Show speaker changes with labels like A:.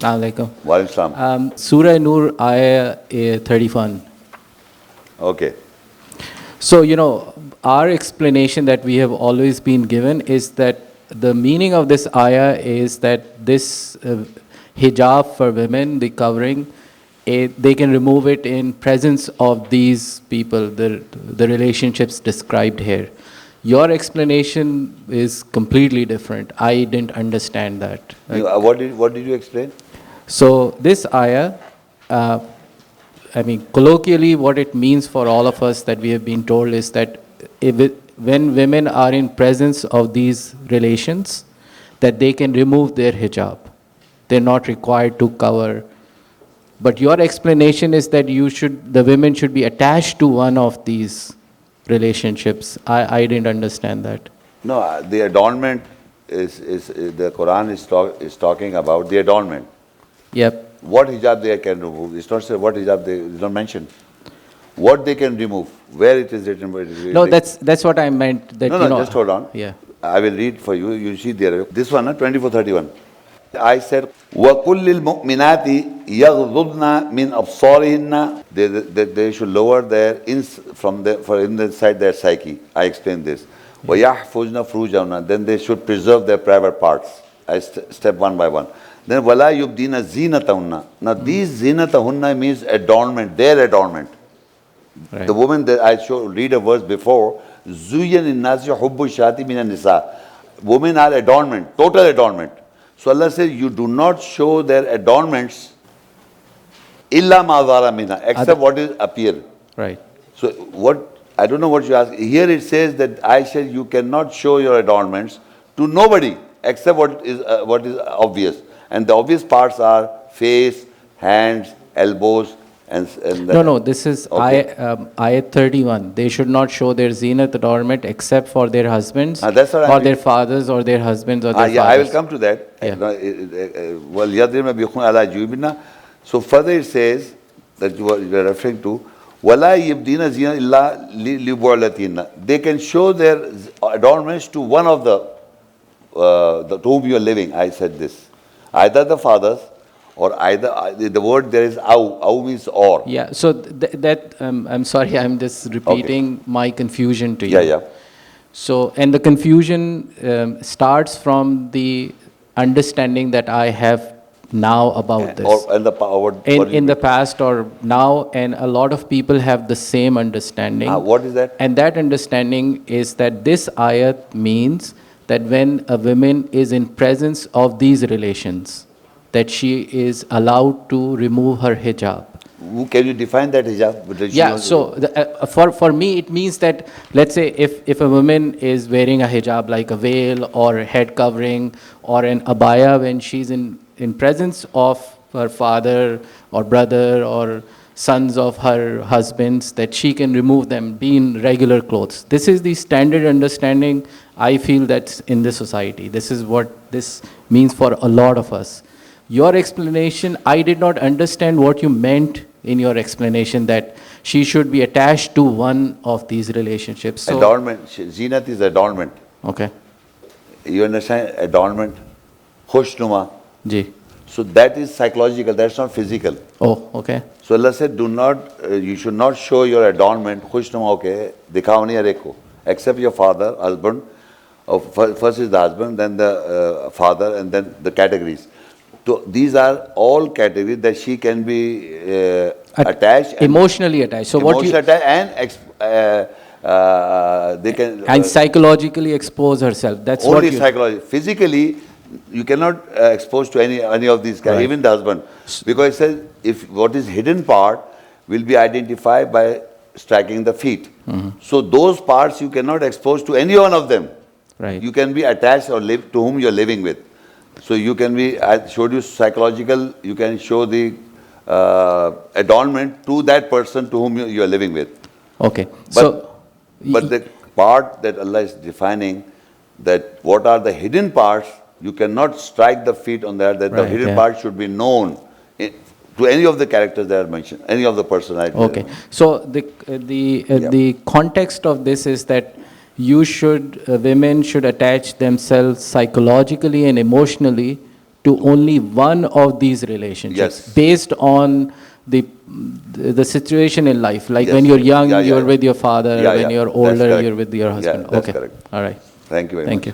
A: Alaikum.
B: Wa alaikum salam.
A: Surah Nur, Ayah 31.
B: Okay.
A: So, our explanation that we have always been given is that the meaning of this ayah is that this hijab for women, the covering, they can remove it in presence of these people, the relationships described here. Your explanation is completely different. I didn't understand that.
B: What did you explain?
A: So this ayah, colloquially what it means for all of us that we have been told is that when women are in presence of these relations, that they can remove their hijab. They're not required to cover. But your explanation is that the women should be attached to one of these relationships. I didn't understand that.
B: No, the adornment is the Quran is talking about the adornment.
A: Yep.
B: What hijab they can remove? It's not said what hijab they is not mentioned. What they can remove? Where it is written?
A: No, that's what I meant. That,
B: no, just hold on.
A: Yeah.
B: I will read for you. You see there. This one, 2431. I said, وَقُلْ لِلْمُؤْمِنَاتِ يَغْضُضْنَ مِنْ أَبْصَارِهِنَّ. They should lower their inside their psyche. I explained this. وَيَحْفُظْنَ فُرُوجَهُنَّ. Then they should preserve their private parts. I step one by one. Then وَلَا يُبْدِينَ زِينَتَهُنَّ. Now these zinatahunna means adornment, their adornment.
A: Right.
B: The woman that I read a verse before, زُيَّنِ النَّاسِ حُبُّ الشَّهَوَاتِ مِنَ النِّسَاءِ. Women are adornment, total adornment. So Allah says, you do not show their adornments illa ma zara minha, except what is appear.
A: Right.
B: So I don't know what you ask. Here it says that Aisha, you cannot show your adornments to nobody except what is obvious. And the obvious parts are face, hands, elbows, and
A: No, this is
B: okay.
A: Ayat 31. They should not show their zinat adornment except for their husbands
B: that's what
A: or their fathers or their husbands or their fathers.
B: I will come to that.
A: Yeah.
B: So further it says that you are referring to, وَلَا يِبْدِينَ زِينَ إِلَّا لِبُعْلَتِهِنَّ. They can show their adornments to one of to whom you are living. I said this. Either the fathers, or either the word there is au means or.
A: Yeah, so I'm sorry, I'm just repeating my confusion to you.
B: Yeah.
A: So, and the confusion starts from the understanding that I have now about this.
B: Or
A: in the past or now, and a lot of people have the same understanding.
B: What is that?
A: And that understanding is that this ayat means that when a woman is in presence of these relations, that she is allowed to remove her hijab.
B: Can you define that hijab?
A: Yeah, so for me it means that, let's say if a woman is wearing a hijab like a veil or head covering or an abaya, when she's in presence of her father or brother or sons of her husbands, that she can remove them, be in regular clothes. This is the standard understanding I feel that's in this society. This is what this means for a lot of us. Your explanation, I did not understand what you meant in your explanation, that she should be attached to one of these relationships. So,
B: adornment, zinat is adornment.
A: Okay.
B: You understand adornment? Khushnuma.
A: Ji.
B: So that is psychological, that's not physical.
A: Oh, okay.
B: So Allah said, you should not show your adornment, khushnuma, okay, dikhao nahi areko, except your father, husband. First is the husband, then the father, and then the categories. So these are all categories that she can be attached.
A: Emotionally attached. So
B: emotionally attached and they can...
A: and psychologically expose herself. That's
B: only
A: what
B: psychologically. Physically, you cannot expose to any of these guys,
A: right.
B: Even the husband. Because it says, if what is hidden part will be identified by striking the feet.
A: Mm-hmm.
B: So those parts you cannot expose to any one of them.
A: Right.
B: You can be attached or live to whom you are living with. So you can be, I showed you psychological, you can show the adornment to that person to whom you are living with.
A: Okay.
B: But the part that Allah is defining, that what are the hidden parts, you cannot strike the feet on that, the hidden part should be known to any of the characters that are mentioned, any of the personalities.
A: Okay. So the context of this is that women should attach themselves psychologically and emotionally to only one of these relationships
B: Yes.
A: based on the situation in life. Like
B: Yes.
A: when you're young,
B: Yeah, yeah,
A: you're
B: yeah.
A: with your father.
B: Yeah,
A: when
B: yeah.
A: you're
B: That's
A: older,
B: correct.
A: you're with your husband.
B: Yeah, that's
A: Okay.
B: correct.
A: All right.
B: Thank you very much.
A: Thank you.